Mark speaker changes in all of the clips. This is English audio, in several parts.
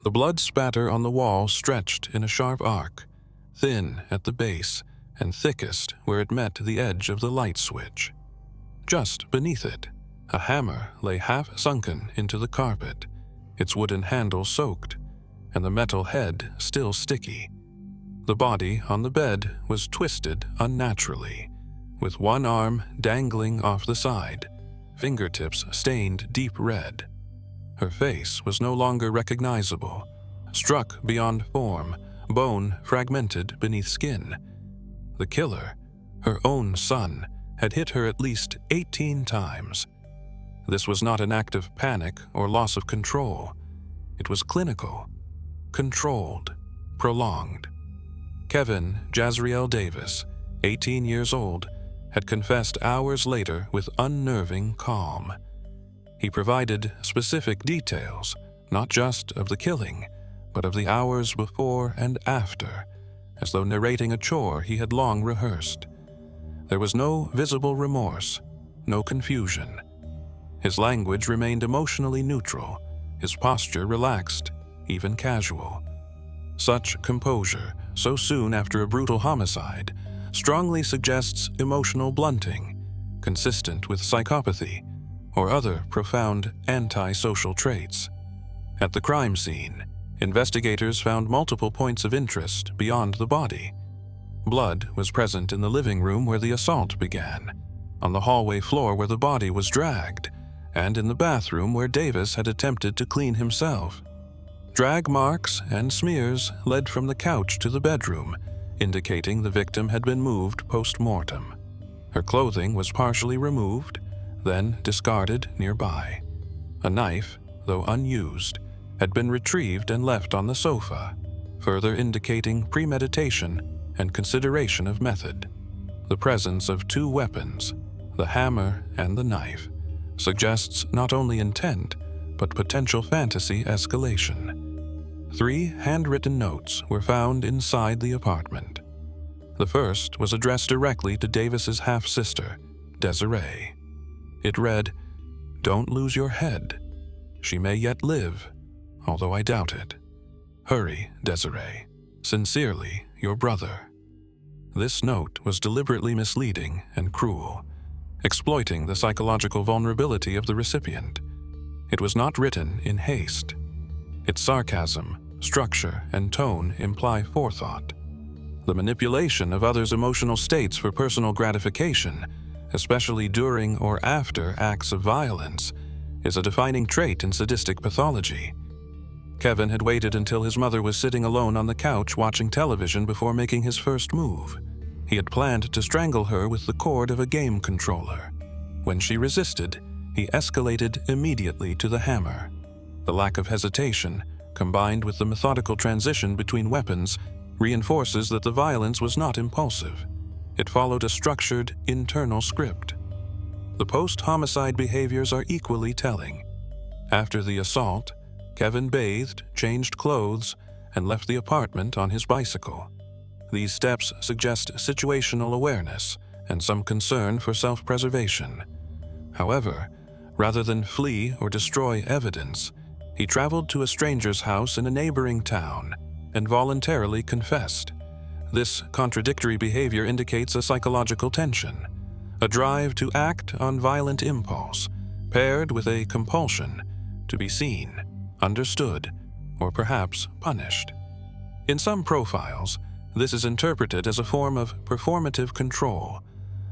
Speaker 1: The blood spatter on the wall stretched in a sharp arc, thin at the base and thickest where it met the edge of the light switch. Just beneath it, a hammer lay half sunken into the carpet, its wooden handle soaked, and the metal head still sticky. The body on the bed was twisted unnaturally, with one arm dangling off the side, fingertips stained deep red. Her face was no longer recognizable, struck beyond form, bone fragmented beneath skin. The killer, her own son, had hit her at least 18 times. This was not an act of panic or loss of control. It was clinical, controlled, prolonged. Kevin Jazriel Davis, 18 years old, had confessed hours later with unnerving calm. He provided specific details, not just of the killing, but of the hours before and after, as though narrating a chore he had long rehearsed. There was no visible remorse, no confusion. His language remained emotionally neutral, his posture relaxed, even casual. Such composure, so soon after a brutal homicide, strongly suggests emotional blunting, consistent with psychopathy or other profound antisocial traits. At the crime scene, investigators found multiple points of interest beyond the body. Blood was present in the living room where the assault began, on the hallway floor where the body was dragged, and in the bathroom where Davis had attempted to clean himself. Drag marks and smears led from the couch to the bedroom, indicating the victim had been moved post-mortem. Her clothing was partially removed, then discarded nearby. A knife, though unused, had been retrieved and left on the sofa, further indicating premeditation and consideration of method. The presence of two weapons, the hammer and the knife, suggests not only intent, but potential fantasy escalation. 3 handwritten notes were found inside the apartment. The first was addressed directly to Davis's half-sister, Desiree. It read, "Don't lose your head. She may yet live, although I doubt it. Hurry, Desiree. Sincerely, your brother." This note was deliberately misleading and cruel, exploiting the psychological vulnerability of the recipient. It was not written in haste. Its sarcasm, structure, and tone imply forethought. The manipulation of others' emotional states for personal gratification, especially during or after acts of violence, is a defining trait in sadistic pathology. Kevin had waited until his mother was sitting alone on the couch watching television before making his first move. He had planned to strangle her with the cord of a game controller. When she resisted, he escalated immediately to the hammer. The lack of hesitation, combined with the methodical transition between weapons, reinforces that the violence was not impulsive. It followed a structured, internal script. The post-homicide behaviors are equally telling. After the assault, Kevin bathed, changed clothes, and left the apartment on his bicycle. These steps suggest situational awareness and some concern for self-preservation. However, rather than flee or destroy evidence, he traveled to a stranger's house in a neighboring town and voluntarily confessed. This contradictory behavior indicates a psychological tension, a drive to act on violent impulse, paired with a compulsion to be seen, understood, or perhaps punished. In some profiles, this is interpreted as a form of performative control,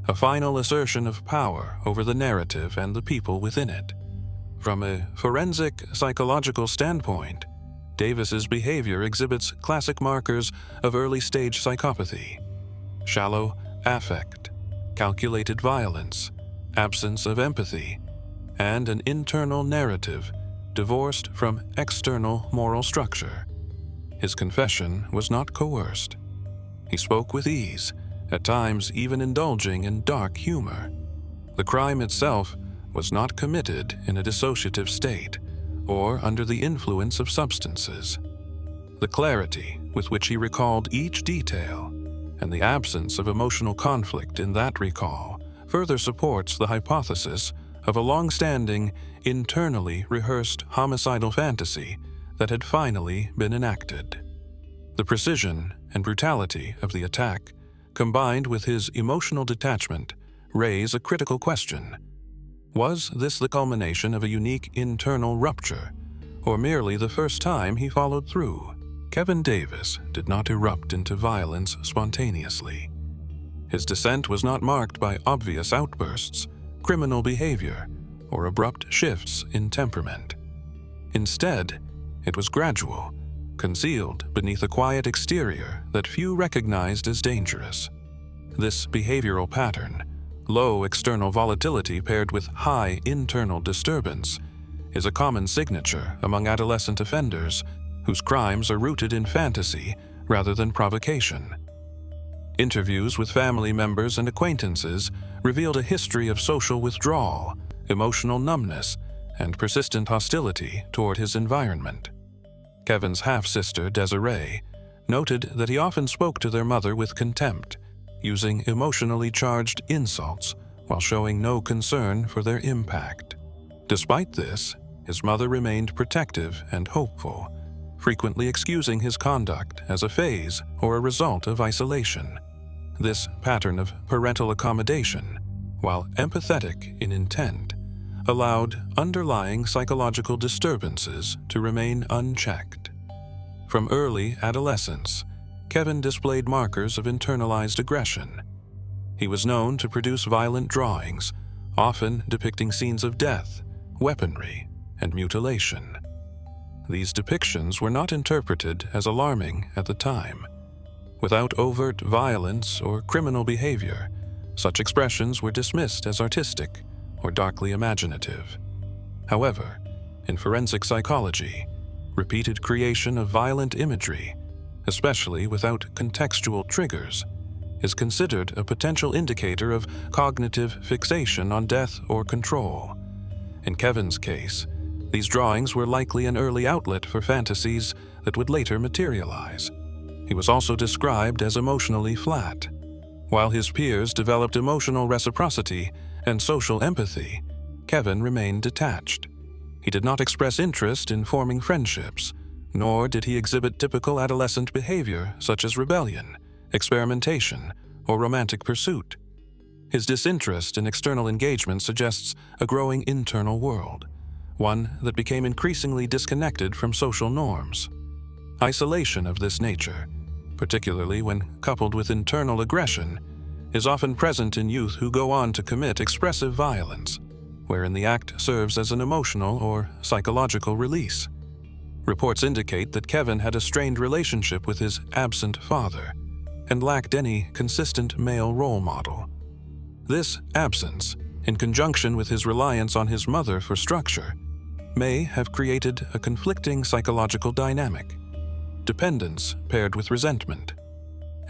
Speaker 1: a final assertion of power over the narrative and the people within it. From a forensic psychological standpoint, Davis's behavior exhibits classic markers of early-stage psychopathy: shallow affect, calculated violence, absence of empathy, and an internal narrative divorced from external moral structure. His confession was not coerced. He spoke with ease, at times even indulging in dark humor. The crime itself was not committed in a dissociative state or under the influence of substances. The clarity with which he recalled each detail and the absence of emotional conflict in that recall further supports the hypothesis of a long-standing, internally rehearsed homicidal fantasy that had finally been enacted. The precision and brutality of the attack, combined with his emotional detachment, raise a critical question. Was this the culmination of a unique internal rupture, or merely the first time he followed through? Kevin Davis did not erupt into violence spontaneously. His descent was not marked by obvious outbursts, criminal behavior, or abrupt shifts in temperament. Instead, it was gradual, concealed beneath a quiet exterior that few recognized as dangerous. This behavioral pattern, low external volatility paired with high internal disturbance, is a common signature among adolescent offenders whose crimes are rooted in fantasy rather than provocation. Interviews with family members and acquaintances revealed a history of social withdrawal, emotional numbness, and persistent hostility toward his environment. Kevin's half-sister, Desiree, noted that he often spoke to their mother with contempt, using emotionally charged insults while showing no concern for their impact. Despite this, his mother remained protective and hopeful, frequently excusing his conduct as a phase or a result of isolation. This pattern of parental accommodation, while empathetic in intent, allowed underlying psychological disturbances to remain unchecked. From early adolescence, Kevin displayed markers of internalized aggression. He was known to produce violent drawings, often depicting scenes of death, weaponry, and mutilation. These depictions were not interpreted as alarming at the time. Without overt violence or criminal behavior, such expressions were dismissed as artistic or darkly imaginative. However, in forensic psychology, repeated creation of violent imagery, especially without contextual triggers, is considered a potential indicator of cognitive fixation on death or control. In Kevin's case, these drawings were likely an early outlet for fantasies that would later materialize. He was also described as emotionally flat. While his peers developed emotional reciprocity and social empathy, Kevin remained detached. He did not express interest in forming friendships, nor did he exhibit typical adolescent behavior such as rebellion, experimentation, or romantic pursuit. His disinterest in external engagement suggests a growing internal world, one that became increasingly disconnected from social norms. Isolation of this nature, particularly when coupled with internal aggression, is often present in youth who go on to commit expressive violence, wherein the act serves as an emotional or psychological release. Reports indicate that Kevin had a strained relationship with his absent father and lacked any consistent male role model. This absence, in conjunction with his reliance on his mother for structure, may have created a conflicting psychological dynamic: dependence paired with resentment.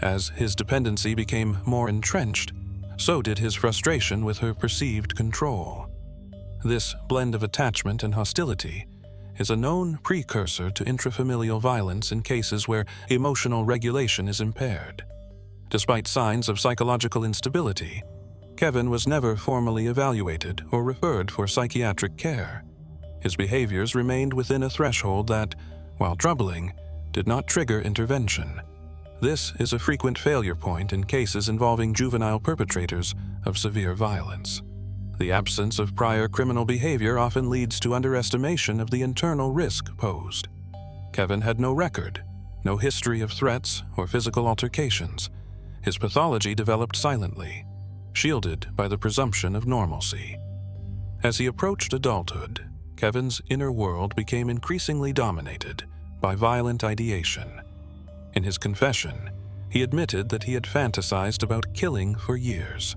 Speaker 1: As his dependency became more entrenched, so did his frustration with her perceived control. This blend of attachment and hostility is a known precursor to intrafamilial violence in cases where emotional regulation is impaired. Despite signs of psychological instability, Kevin was never formally evaluated or referred for psychiatric care. His behaviors remained within a threshold that, while troubling, did not trigger intervention. This is a frequent failure point in cases involving juvenile perpetrators of severe violence. The absence of prior criminal behavior often leads to underestimation of the internal risk posed. Kevin had no record, no history of threats or physical altercations. His pathology developed silently, shielded by the presumption of normalcy. As he approached adulthood, Kevin's inner world became increasingly dominated by violent ideation. In his confession, he admitted that he had fantasized about killing for years.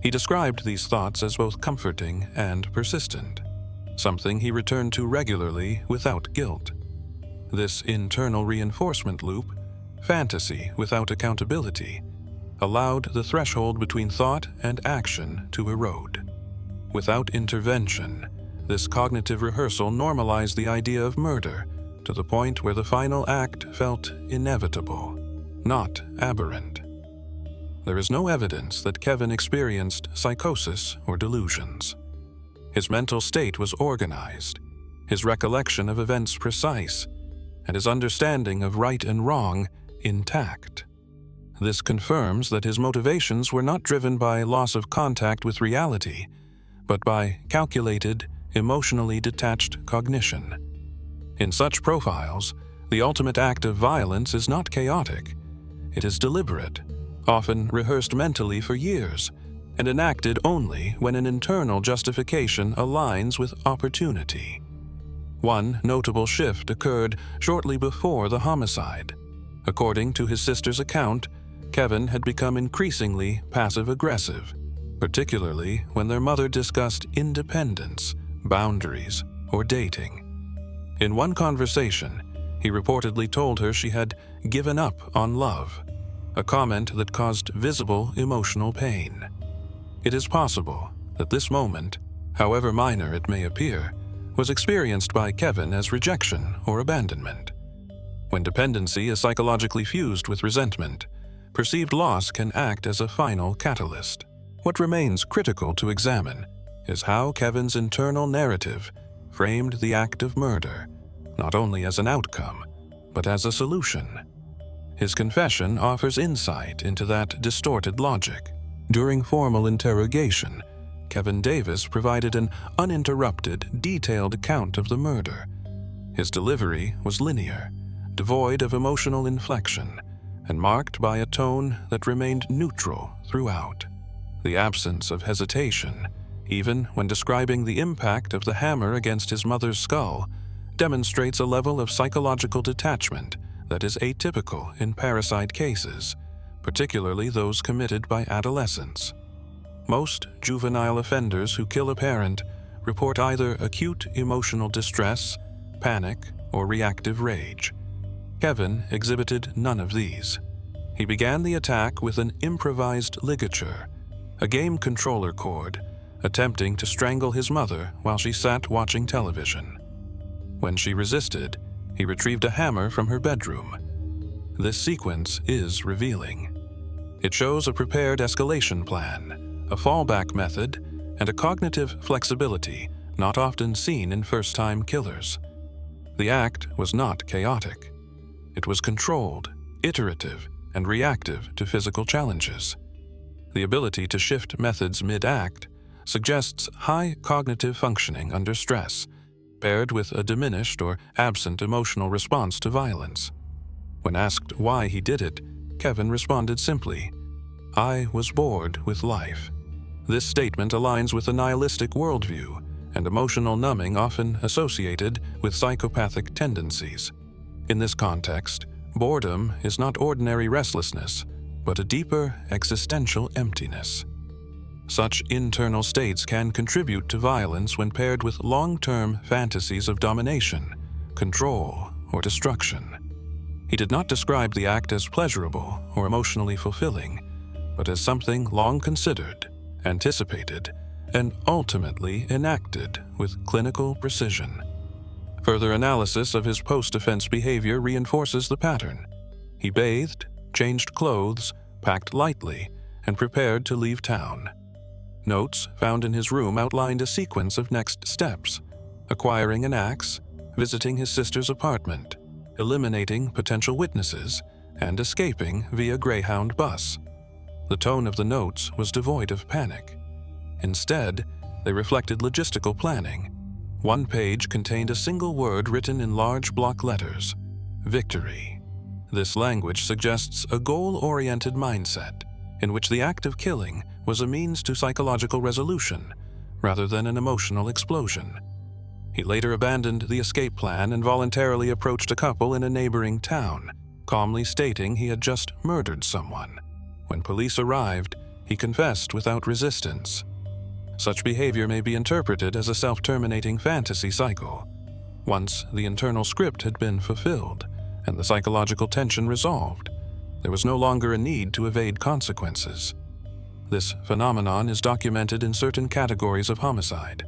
Speaker 1: He described these thoughts as both comforting and persistent, something he returned to regularly without guilt. This internal reinforcement loop, fantasy without accountability, allowed the threshold between thought and action to erode. Without intervention, this cognitive rehearsal normalized the idea of murder to the point where the final act felt inevitable, not aberrant. There is no evidence that Kevin experienced psychosis or delusions. His mental state was organized, his recollection of events precise, and his understanding of right and wrong intact. This confirms that his motivations were not driven by loss of contact with reality, but by calculated, emotionally detached cognition. In such profiles, the ultimate act of violence is not chaotic. It is deliberate, often rehearsed mentally for years, and enacted only when an internal justification aligns with opportunity. One notable shift occurred shortly before the homicide. According to his sister's account, Kevin had become increasingly passive-aggressive, particularly when their mother discussed independence, boundaries, or dating. In one conversation, he reportedly told her she had given up on love, a comment that caused visible emotional pain. It is possible that this moment, however minor it may appear, was experienced by Kevin as rejection or abandonment. When dependency is psychologically fused with resentment, perceived loss can act as a final catalyst. What remains critical to examine is how Kevin's internal narrative framed the act of murder, not only as an outcome, but as a solution. His confession offers insight into that distorted logic. During formal interrogation, Kevin Davis provided an uninterrupted, detailed account of the murder. His delivery was linear, devoid of emotional inflection, and marked by a tone that remained neutral throughout. The absence of hesitation, even when describing the impact of the hammer against his mother's skull, demonstrates a level of psychological detachment that is atypical in parricide cases, particularly those committed by adolescents. Most juvenile offenders who kill a parent report either acute emotional distress, panic, or reactive rage. Kevin exhibited none of these. He began the attack with an improvised ligature, a game controller cord, attempting to strangle his mother while she sat watching television. When she resisted, he retrieved a hammer from her bedroom. This sequence is revealing. It shows a prepared escalation plan, a fallback method, and a cognitive flexibility not often seen in first-time killers. The act was not chaotic. It was controlled, iterative, and reactive to physical challenges. The ability to shift methods mid-act suggests high cognitive functioning under stress, paired with a diminished or absent emotional response to violence. When asked why he did it, Kevin responded simply, "I was bored with life." This statement aligns with a nihilistic worldview and emotional numbing often associated with psychopathic tendencies. In this context, boredom is not ordinary restlessness, but a deeper existential emptiness. Such internal states can contribute to violence when paired with long-term fantasies of domination, control, or destruction. He did not describe the act as pleasurable or emotionally fulfilling, but as something long considered, anticipated, and ultimately enacted with clinical precision. Further analysis of his post-offense behavior reinforces the pattern. He bathed, changed clothes, packed lightly, and prepared to leave town. Notes found in his room outlined a sequence of next steps: acquiring an axe, visiting his sister's apartment, eliminating potential witnesses, and escaping via Greyhound bus. The tone of the notes was devoid of panic. Instead, they reflected logistical planning. One page contained a single word written in large block letters: victory. This language suggests a goal-oriented mindset, in which the act of killing was a means to psychological resolution, rather than an emotional explosion. He later abandoned the escape plan and voluntarily approached a couple in a neighboring town, calmly stating he had just murdered someone. When police arrived, he confessed without resistance. Such behavior may be interpreted as a self-terminating fantasy cycle. Once the internal script had been fulfilled and the psychological tension resolved, there was no longer a need to evade consequences. This phenomenon is documented in certain categories of homicide,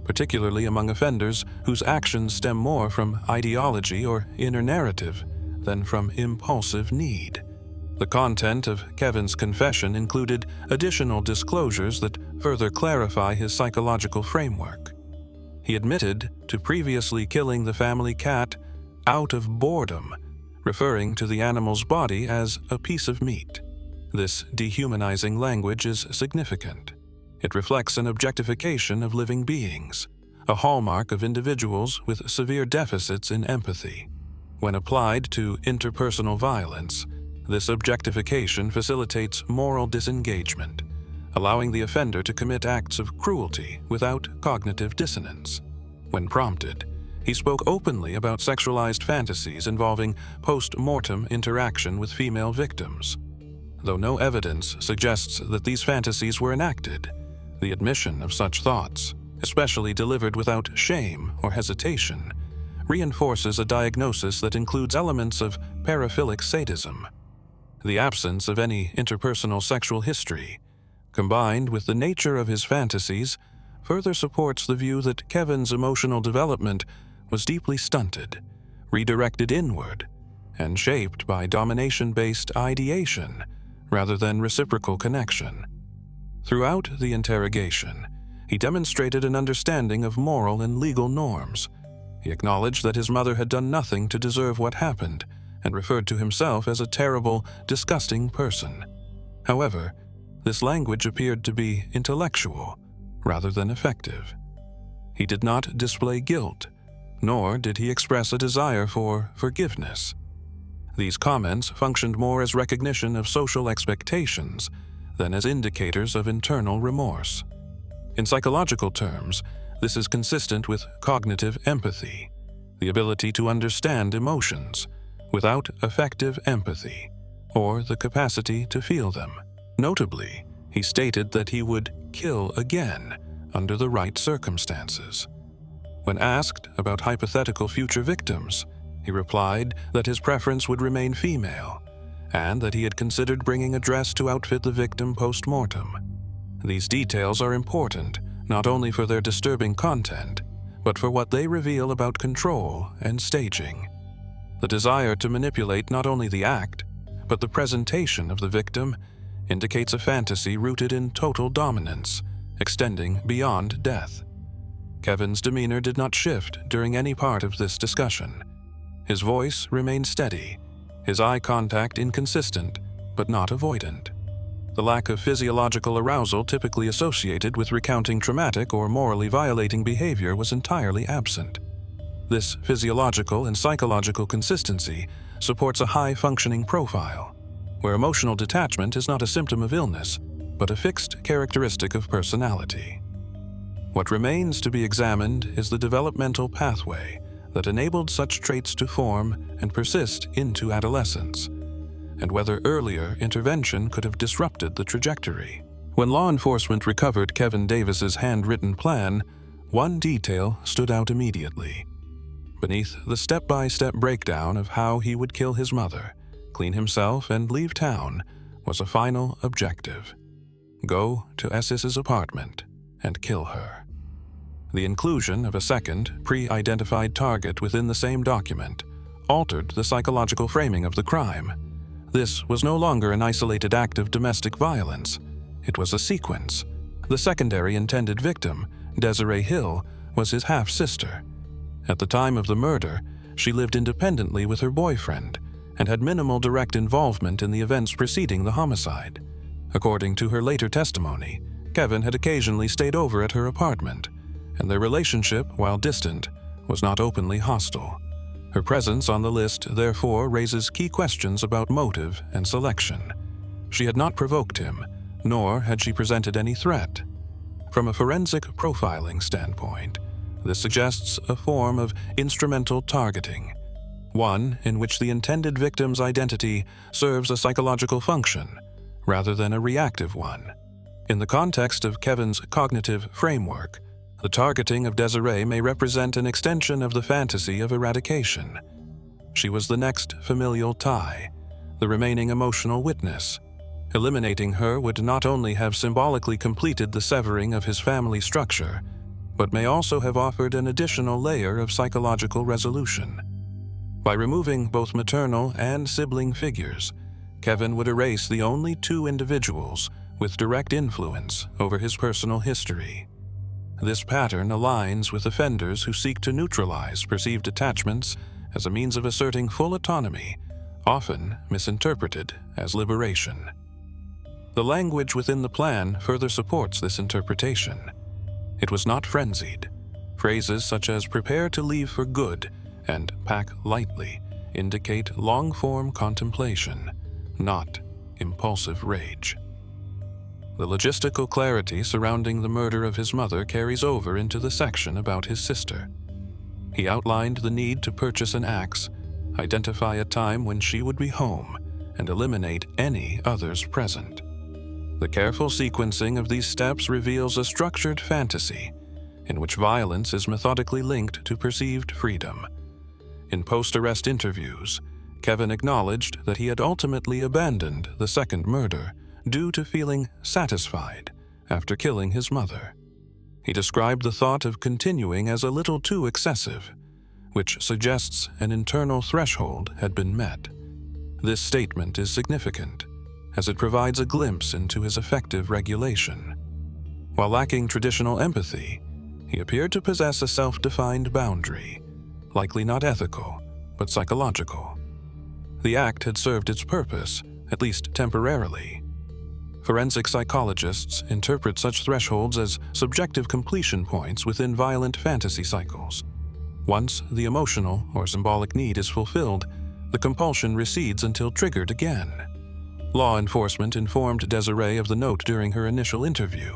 Speaker 1: particularly among offenders whose actions stem more from ideology or inner narrative than from impulsive need. The content of Kevin's confession included additional disclosures that further clarify his psychological framework. He admitted to previously killing the family cat out of boredom, referring to the animal's body as a piece of meat. This dehumanizing language is significant. It reflects an objectification of living beings, a hallmark of individuals with severe deficits in empathy. When applied to interpersonal violence, this objectification facilitates moral disengagement, allowing the offender to commit acts of cruelty without cognitive dissonance. When prompted, he spoke openly about sexualized fantasies involving post-mortem interaction with female victims. Though no evidence suggests that these fantasies were enacted, the admission of such thoughts, especially delivered without shame or hesitation, reinforces a diagnosis that includes elements of paraphilic sadism. The absence of any interpersonal sexual history, combined with the nature of his fantasies, further supports the view that Kevin's emotional development was deeply stunted, redirected inward, and shaped by domination-based ideation rather than reciprocal connection. Throughout the interrogation, he demonstrated an understanding of moral and legal norms. He acknowledged that his mother had done nothing to deserve what happened and referred to himself as a terrible, disgusting person. However, this language appeared to be intellectual rather than effective. He did not display guilt, nor did he express a desire for forgiveness. These comments functioned more as recognition of social expectations than as indicators of internal remorse. In psychological terms, this is consistent with cognitive empathy, the ability to understand emotions without effective empathy, or the capacity to feel them. Notably, he stated that he would kill again under the right circumstances. When asked about hypothetical future victims, he replied that his preference would remain female, and that he had considered bringing a dress to outfit the victim post-mortem. These details are important not only for their disturbing content, but for what they reveal about control and staging. The desire to manipulate not only the act, but the presentation of the victim indicates a fantasy rooted in total dominance, extending beyond death. Kevin's demeanor did not shift during any part of this discussion. His voice remained steady, his eye contact inconsistent, but not avoidant. The lack of physiological arousal typically associated with recounting traumatic or morally violating behavior was entirely absent. This physiological and psychological consistency supports a high-functioning profile, where emotional detachment is not a symptom of illness, but a fixed characteristic of personality. What remains to be examined is the developmental pathway that enabled such traits to form and persist into adolescence, and whether earlier intervention could have disrupted the trajectory. When law enforcement recovered Kevin Davis's handwritten plan, one detail stood out immediately. Beneath the step-by-step breakdown of how he would kill his mother, clean himself, and leave town was a final objective: go to Essis's apartment and kill her. The inclusion of a second, pre-identified target within the same document altered the psychological framing of the crime. This was no longer an isolated act of domestic violence. It was a sequence. The secondary intended victim, Desiree Hill, was his half-sister. At the time of the murder, she lived independently with her boyfriend and had minimal direct involvement in the events preceding the homicide. According to her later testimony, Kevin had occasionally stayed over at her apartment, and their relationship, while distant, was not openly hostile. Her presence on the list therefore raises key questions about motive and selection. She had not provoked him, nor had she presented any threat. From a forensic profiling standpoint, this suggests a form of instrumental targeting, one in which the intended victim's identity serves a psychological function rather than a reactive one. In the context of Kevin's cognitive framework, the targeting of Desiree may represent an extension of the fantasy of eradication. She was the next familial tie, the remaining emotional witness. Eliminating her would not only have symbolically completed the severing of his family structure, but may also have offered an additional layer of psychological resolution. By removing both maternal and sibling figures, Kevin would erase the only two individuals with direct influence over his personal history. This pattern aligns with offenders who seek to neutralize perceived attachments as a means of asserting full autonomy, often misinterpreted as liberation. The language within the plan further supports this interpretation. It was not frenzied. Phrases such as "prepare to leave for good" and "pack lightly" indicate long-form contemplation, not impulsive rage. The logistical clarity surrounding the murder of his mother carries over into the section about his sister. He outlined the need to purchase an axe, identify a time when she would be home, and eliminate any others present. The careful sequencing of these steps reveals a structured fantasy in which violence is methodically linked to perceived freedom. In post-arrest interviews, Kevin acknowledged that he had ultimately abandoned the second murder due to feeling satisfied after killing his mother. He described the thought of continuing as a little too excessive, which suggests an internal threshold had been met. This statement is significant, as it provides a glimpse into his effective regulation. While lacking traditional empathy, he appeared to possess a self-defined boundary, likely not ethical, but psychological. The act had served its purpose, at least temporarily. Forensic psychologists interpret such thresholds as subjective completion points within violent fantasy cycles. Once the emotional or symbolic need is fulfilled, the compulsion recedes until triggered again. Law enforcement informed Desiree of the note during her initial interview.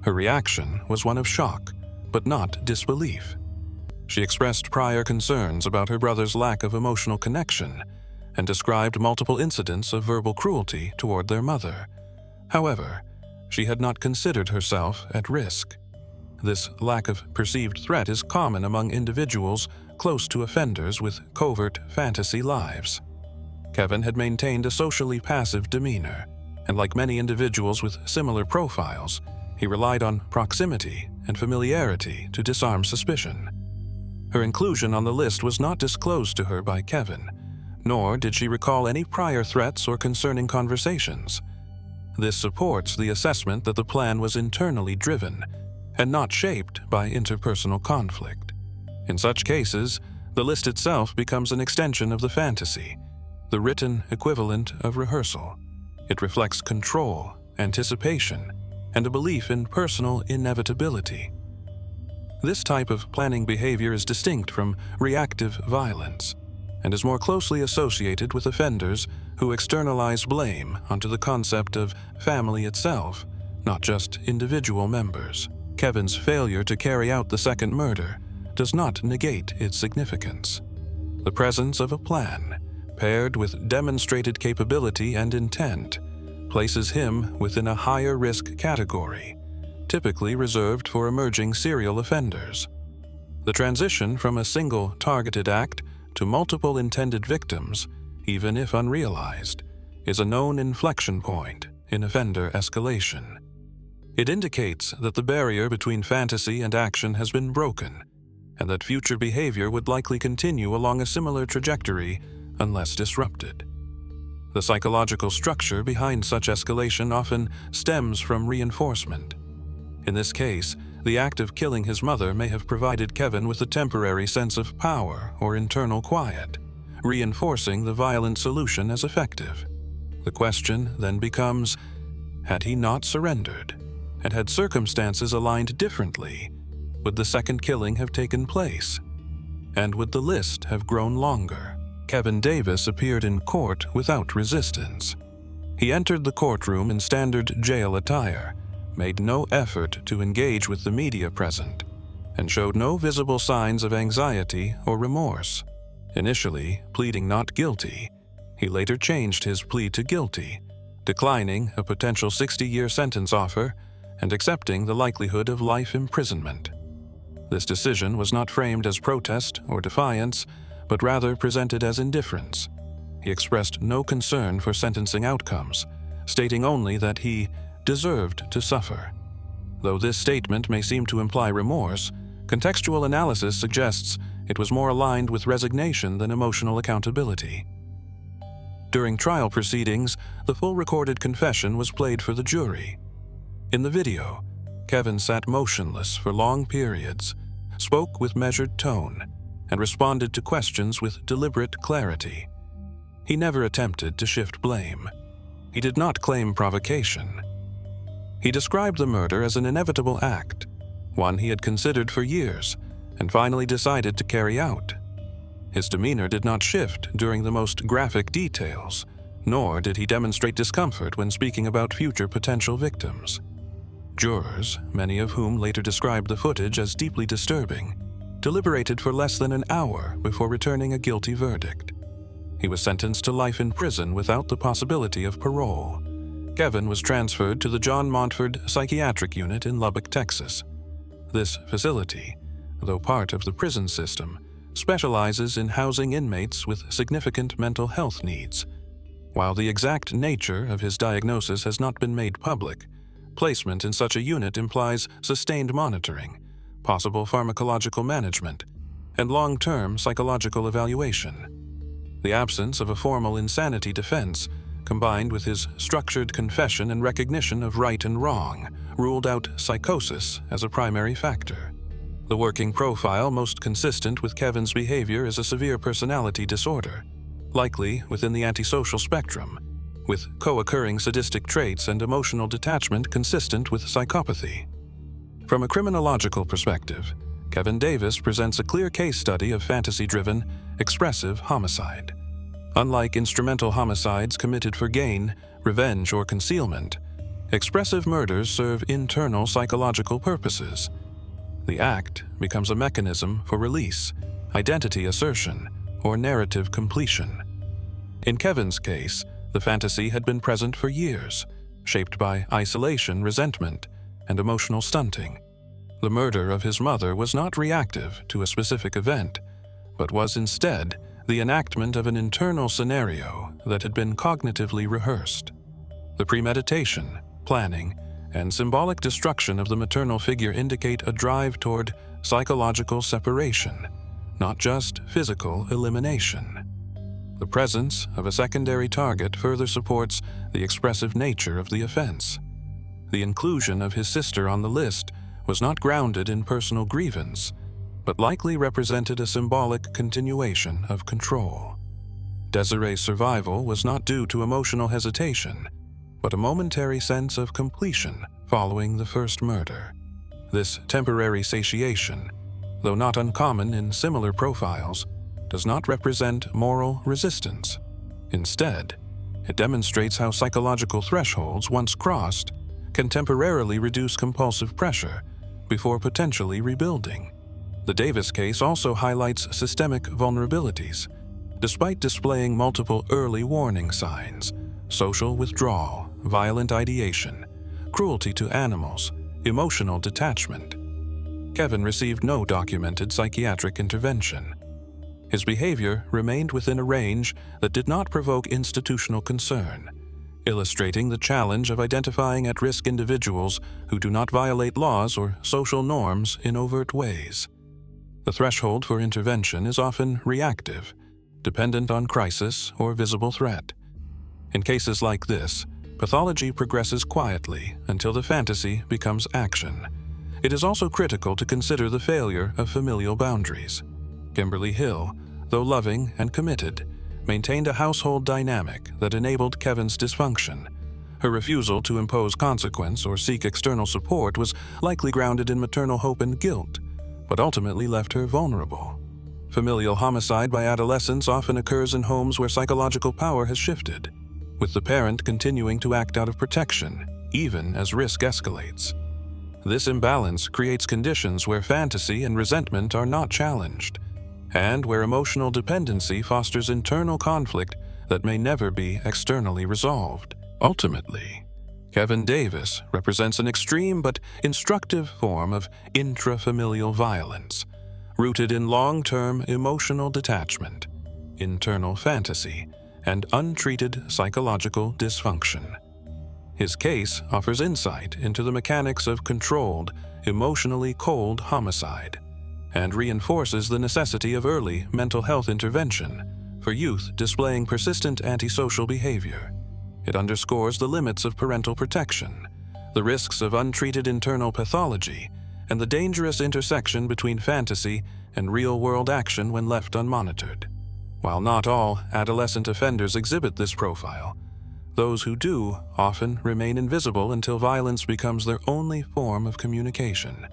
Speaker 1: Her reaction was one of shock, but not disbelief. She expressed prior concerns about her brother's lack of emotional connection and described multiple incidents of verbal cruelty toward their mother. However, she had not considered herself at risk. This lack of perceived threat is common among individuals close to offenders with covert fantasy lives. Kevin had maintained a socially passive demeanor, and like many individuals with similar profiles, he relied on proximity and familiarity to disarm suspicion. Her inclusion on the list was not disclosed to her by Kevin, nor did she recall any prior threats or concerning conversations. This supports the assessment that the plan was internally driven and not shaped by interpersonal conflict. In such cases, the list itself becomes an extension of the fantasy, the written equivalent of rehearsal. It reflects control, anticipation, and a belief in personal inevitability. This type of planning behavior is distinct from reactive violence and is more closely associated with offenders who externalize blame onto the concept of family itself, not just individual members. Kevin's failure to carry out the second murder does not negate its significance. The presence of a plan, paired with demonstrated capability and intent, places him within a higher risk category, typically reserved for emerging serial offenders. The transition from a single targeted act to multiple intended victims, even if unrealized, is a known inflection point in offender escalation. It indicates that the barrier between fantasy and action has been broken, and that future behavior would likely continue along a similar trajectory unless disrupted. The psychological structure behind such escalation often stems from reinforcement. In this case, the act of killing his mother may have provided Kevin with a temporary sense of power or internal quiet, reinforcing the violent solution as effective. The question then becomes, had he not surrendered, and had circumstances aligned differently, would the second killing have taken place? And would the list have grown longer? Kevin Davis appeared in court without resistance. He entered the courtroom in standard jail attire, made no effort to engage with the media present, and showed no visible signs of anxiety or remorse. Initially pleading not guilty, he later changed his plea to guilty, declining a potential 60-year sentence offer and accepting the likelihood of life imprisonment. This decision was not framed as protest or defiance, but rather presented as indifference. He expressed no concern for sentencing outcomes, stating only that he deserved to suffer. Though this statement may seem to imply remorse, contextual analysis suggests it was more aligned with resignation than emotional accountability. During trial proceedings, the full recorded confession was played for the jury. In the video, Kevin sat motionless for long periods, spoke with measured tone, and responded to questions with deliberate clarity. He never attempted to shift blame. He did not claim provocation. He described the murder as an inevitable act, one he had considered for years and finally decided to carry out. His demeanor did not shift during the most graphic details, nor did he demonstrate discomfort when speaking about future potential victims. Jurors, many of whom later described the footage as deeply disturbing, deliberated for less than an hour before returning a guilty verdict. He was sentenced to life in prison without the possibility of parole. Kevin was transferred to the John Montford Psychiatric Unit in Lubbock, Texas. This facility, though part of the prison system, specializes in housing inmates with significant mental health needs. While the exact nature of his diagnosis has not been made public, placement in such a unit implies sustained monitoring, possible pharmacological management, and long-term psychological evaluation. The absence of a formal insanity defense, combined with his structured confession and recognition of right and wrong, ruled out psychosis as a primary factor. The working profile most consistent with Kevin's behavior is a severe personality disorder, likely within the antisocial spectrum, with co-occurring sadistic traits and emotional detachment consistent with psychopathy. From a criminological perspective, Kevin Davis presents a clear case study of fantasy-driven, expressive homicide. Unlike instrumental homicides committed for gain, revenge, or concealment, expressive murders serve internal psychological purposes. The act becomes a mechanism for release, identity assertion, or narrative completion. In Kevin's case, the fantasy had been present for years, shaped by isolation, resentment, and emotional stunting. The murder of his mother was not reactive to a specific event, but was instead the enactment of an internal scenario that had been cognitively rehearsed. The premeditation, planning, and symbolic destruction of the maternal figure indicate a drive toward psychological separation, not just physical elimination. The presence of a secondary target further supports the expressive nature of the offense. The inclusion of his sister on the list was not grounded in personal grievance, but likely represented a symbolic continuation of control. Desiree's survival was not due to emotional hesitation, but a momentary sense of completion following the first murder. This temporary satiation, though not uncommon in similar profiles, does not represent moral resistance. Instead, it demonstrates how psychological thresholds, once crossed, can temporarily reduce compulsive pressure before potentially rebuilding. The Davis case also highlights systemic vulnerabilities. Despite displaying multiple early warning signs, social withdrawal, violent ideation, cruelty to animals, emotional detachment, Kevin received no documented psychiatric intervention. His behavior remained within a range that did not provoke institutional concern, illustrating the challenge of identifying at-risk individuals who do not violate laws or social norms in overt ways. The threshold for intervention is often reactive, dependent on crisis or visible threat. In cases like this, pathology progresses quietly until the fantasy becomes action. It is also critical to consider the failure of familial boundaries. Kimberly Hill, though loving and committed, maintained a household dynamic that enabled Kevin's dysfunction. Her refusal to impose consequence or seek external support was likely grounded in maternal hope and guilt, but ultimately left her vulnerable. Familial homicide by adolescents often occurs in homes where psychological power has shifted, with the parent continuing to act out of protection, even as risk escalates. This imbalance creates conditions where fantasy and resentment are not challenged, and where emotional dependency fosters internal conflict that may never be externally resolved. Ultimately, Kevin Davis represents an extreme but instructive form of intrafamilial violence, rooted in long-term emotional detachment, internal fantasy, and untreated psychological dysfunction. His case offers insight into the mechanics of controlled, emotionally cold homicide, and reinforces the necessity of early mental health intervention for youth displaying persistent antisocial behavior. It underscores the limits of parental protection, the risks of untreated internal pathology, and the dangerous intersection between fantasy and real-world action when left unmonitored. While not all adolescent offenders exhibit this profile, those who do often remain invisible until violence becomes their only form of communication.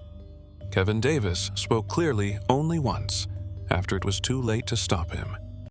Speaker 1: Kevin Davis spoke clearly only once, after it was too late to stop him.